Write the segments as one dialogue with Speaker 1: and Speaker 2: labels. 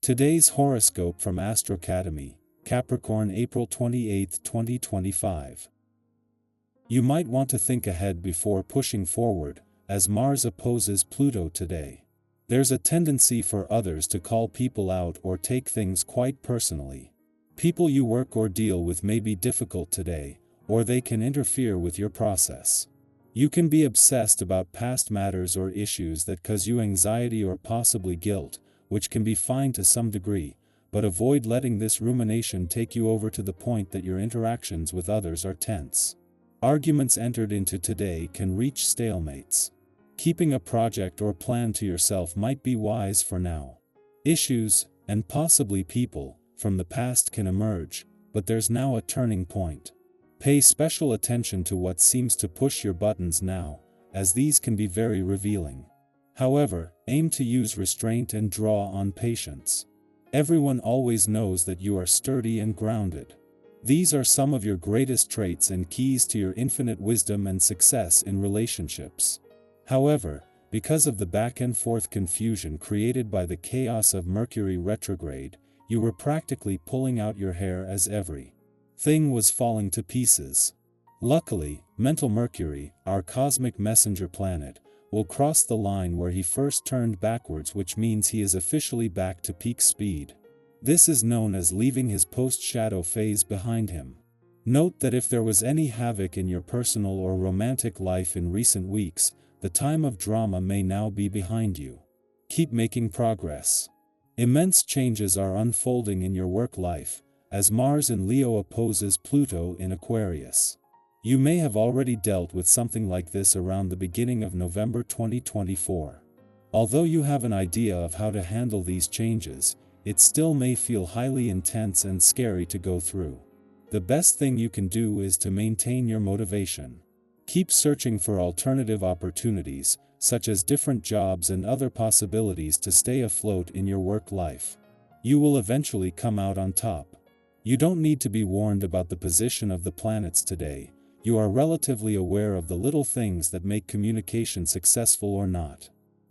Speaker 1: Today's horoscope from Astro Academy, Capricorn, April 28, 2025. You might want to think ahead before pushing forward, as Mars opposes Pluto today. There's a tendency for others to call people out or take things quite personally. People you work or deal with may be difficult today, or they can interfere with your process. You can be obsessed about past matters or issues that cause you anxiety or possibly guilt, which can be fine to some degree, but avoid letting this rumination take you over to the point that your interactions with others are tense. Arguments entered into today can reach stalemates. Keeping a project or plan to yourself might be wise for now. Issues, and possibly people, from the past can emerge, but there's now a turning point. Pay special attention to what seems to push your buttons now, as these can be very revealing. However, aim to use restraint and draw on patience. Everyone always knows that you are sturdy and grounded. These are some of your greatest traits and keys to your infinite wisdom and success in relationships. However, because of the back and forth confusion created by the chaos of Mercury retrograde, you were practically pulling out your hair as everything was falling to pieces. Luckily, mental Mercury, our cosmic messenger planet, will cross the line where he first turned backwards, which means he is officially back to peak speed. This is known as leaving his post-shadow phase behind him. Note that if there was any havoc in your personal or romantic life in recent weeks, the time of drama may now be behind you. Keep making progress. Immense changes are unfolding in your work life, as Mars in Leo opposes Pluto in Aquarius. You may have already dealt with something like this around the beginning of November 2024. Although you have an idea of how to handle these changes, it still may feel highly intense and scary to go through. The best thing you can do is to maintain your motivation. Keep searching for alternative opportunities, such as different jobs and other possibilities to stay afloat in your work life. You will eventually come out on top. You don't need to be warned about the position of the planets today. You are relatively aware of the little things that make communication successful or not.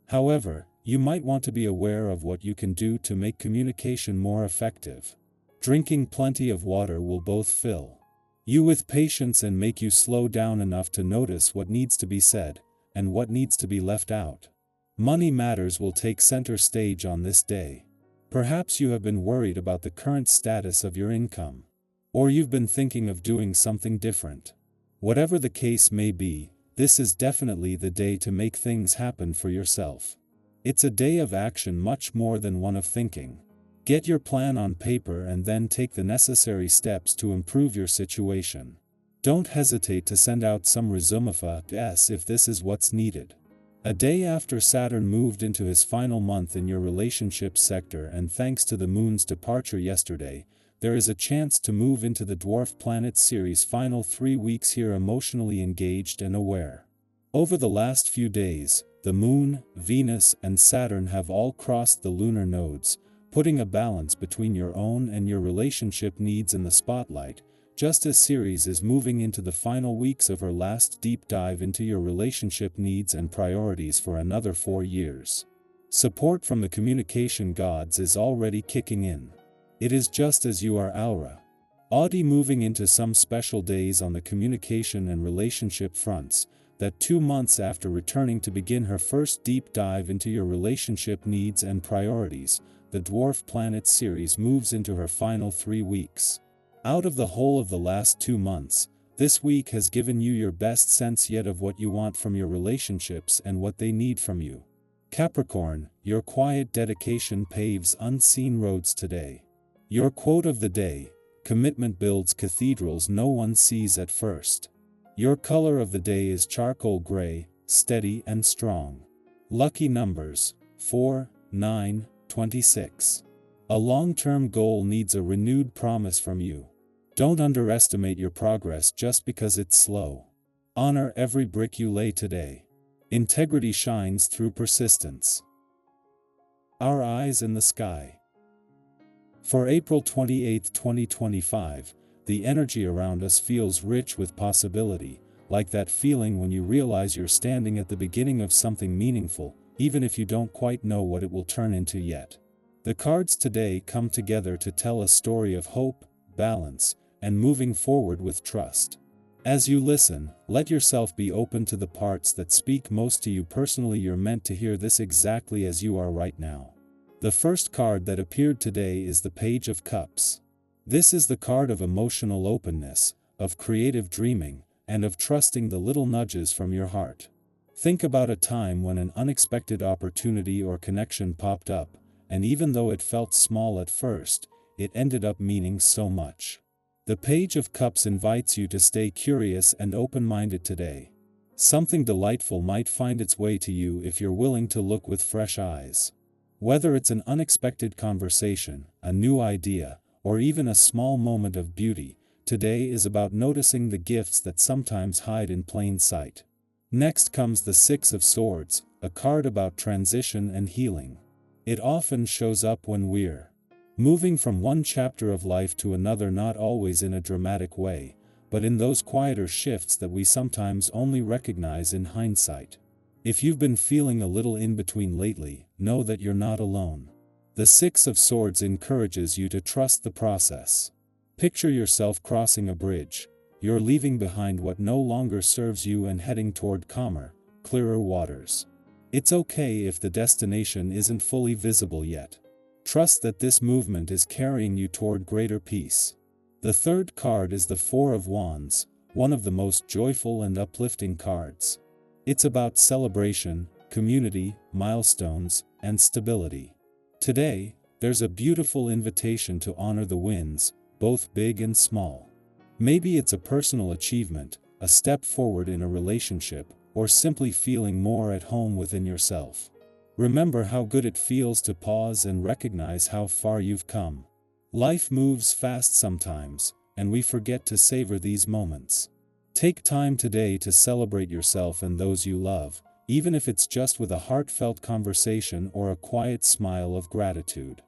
Speaker 1: However, you might want to be aware of what you can do to make communication more effective. Drinking plenty of water will both fill you with patience and make you slow down enough to notice what needs to be said, and what needs to be left out. Money matters will take center stage on this day. Perhaps you have been worried about the current status of your income. Or you've been thinking of doing something different. Whatever the case may be, this is definitely the day to make things happen for yourself. It's a day of action much more than one of thinking. Get your plan on paper and then take the necessary steps to improve your situation. Don't hesitate to send out some resumes if this is what's needed. A day after Saturn moved into his final month in your relationship sector, and thanks to the moon's departure yesterday, there is a chance to move into the dwarf planet series final 3 weeks here emotionally engaged and aware. Over the last few days, the moon, Venus, and Saturn have all crossed the lunar nodes, putting a balance between your own and your relationship needs in the spotlight, just as Ceres is moving into the final weeks of her last deep dive into your relationship needs and priorities for another 4 years. Support from the communication gods is already kicking in. It is just as you are already moving into some special days on the communication and relationship fronts, that 2 months after returning to begin her first deep dive into your relationship needs and priorities, the dwarf planet Ceres moves into her final 3 weeks. Out of the whole of the last 2 months, this week has given you your best sense yet of what you want from your relationships and what they need from you. Capricorn, your quiet dedication paves unseen roads today. Your quote of the day: commitment builds cathedrals no one sees at first. Your color of the day is charcoal gray, steady and strong. Lucky numbers: 4, 9, 26. A long-term goal needs a renewed promise from you. Don't underestimate your progress just because it's slow. Honor every brick you lay today. Integrity shines through persistence. Our eyes in the sky. For April 28, 2025, the energy around us feels rich with possibility, like that feeling when you realize you're standing at the beginning of something meaningful, even if you don't quite know what it will turn into yet. The cards today come together to tell a story of hope, balance, and moving forward with trust. As you listen, let yourself be open to the parts that speak most to you personally. You're meant to hear this exactly as you are right now. The first card that appeared today is the Page of Cups. This is the card of emotional openness, of creative dreaming, and of trusting the little nudges from your heart. Think about a time when an unexpected opportunity or connection popped up, and even though it felt small at first, it ended up meaning so much. The Page of Cups invites you to stay curious and open-minded today. Something delightful might find its way to you if you're willing to look with fresh eyes. Whether it's an unexpected conversation, a new idea, or even a small moment of beauty, today is about noticing the gifts that sometimes hide in plain sight. Next comes the Six of Swords, a card about transition and healing. It often shows up when we're moving from one chapter of life to another, not always in a dramatic way, but in those quieter shifts that we sometimes only recognize in hindsight. If you've been feeling a little in between lately, know that you're not alone. The Six of Swords encourages you to trust the process. Picture yourself crossing a bridge. You're leaving behind what no longer serves you and heading toward calmer, clearer waters. It's okay if the destination isn't fully visible yet. Trust that this movement is carrying you toward greater peace. The third card is the Four of Wands, one of the most joyful and uplifting cards. It's about celebration, community, milestones, and stability. Today, there's a beautiful invitation to honor the wins, both big and small. Maybe it's a personal achievement, a step forward in a relationship, or simply feeling more at home within yourself. Remember how good it feels to pause and recognize how far you've come. Life moves fast sometimes, and we forget to savor these moments. Take time today to celebrate yourself and those you love, even if it's just with a heartfelt conversation or a quiet smile of gratitude.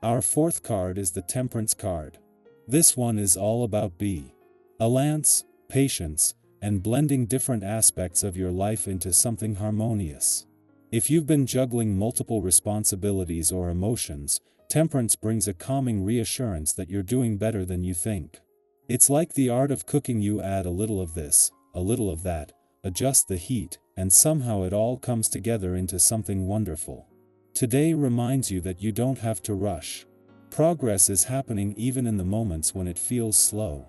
Speaker 1: Our fourth card is the Temperance card. This one is all about balance, patience, and blending different aspects of your life into something harmonious. If you've been juggling multiple responsibilities or emotions, Temperance brings a calming reassurance that you're doing better than you think. It's like the art of cooking. You add a little of this, a little of that, adjust the heat, and somehow it all comes together into something wonderful. Today reminds you that you don't have to rush. Progress is happening even in the moments when it feels slow.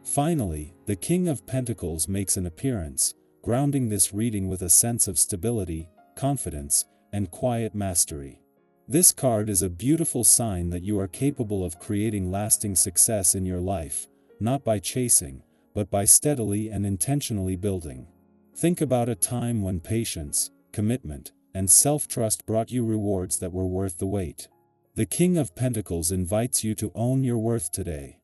Speaker 1: Finally, the King of Pentacles makes an appearance, grounding this reading with a sense of stability, confidence, and quiet mastery. This card is a beautiful sign that you are capable of creating lasting success in your life, not by chasing, but by steadily and intentionally building. Think about a time when patience, commitment, and self-trust brought you rewards that were worth the wait. The King of Pentacles invites you to own your worth today.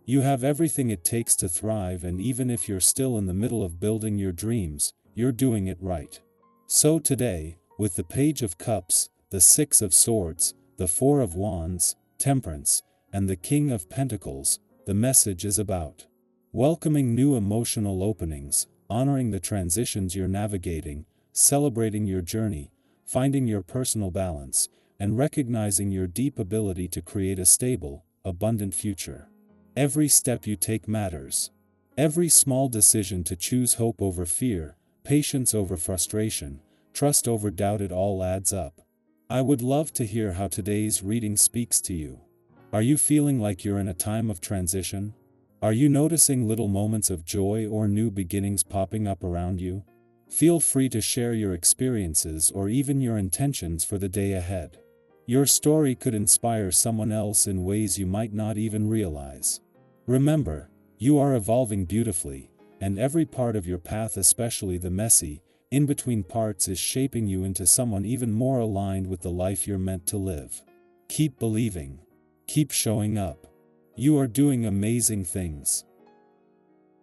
Speaker 1: You have everything it takes to thrive, and even if you're still in the middle of building your dreams, you're doing it right. So today, with the Page of Cups, the Six of Swords, the Four of Wands, Temperance, and the King of Pentacles, the message is about welcoming new emotional openings, honoring the transitions you're navigating, celebrating your journey, finding your personal balance, and recognizing your deep ability to create a stable, abundant future. Every step you take matters. Every small decision to choose hope over fear, patience over frustration, trust over doubt, it all adds up. I would love to hear how today's reading speaks to you. Are you feeling like you're in a time of transition? Are you noticing little moments of joy or new beginnings popping up around you? Feel free to share your experiences or even your intentions for the day ahead. Your story could inspire someone else in ways you might not even realize. Remember, you are evolving beautifully, and every part of your path, especially the messy, in-between parts, is shaping you into someone even more aligned with the life you're meant to live. Keep believing. Keep showing up. You are doing amazing things.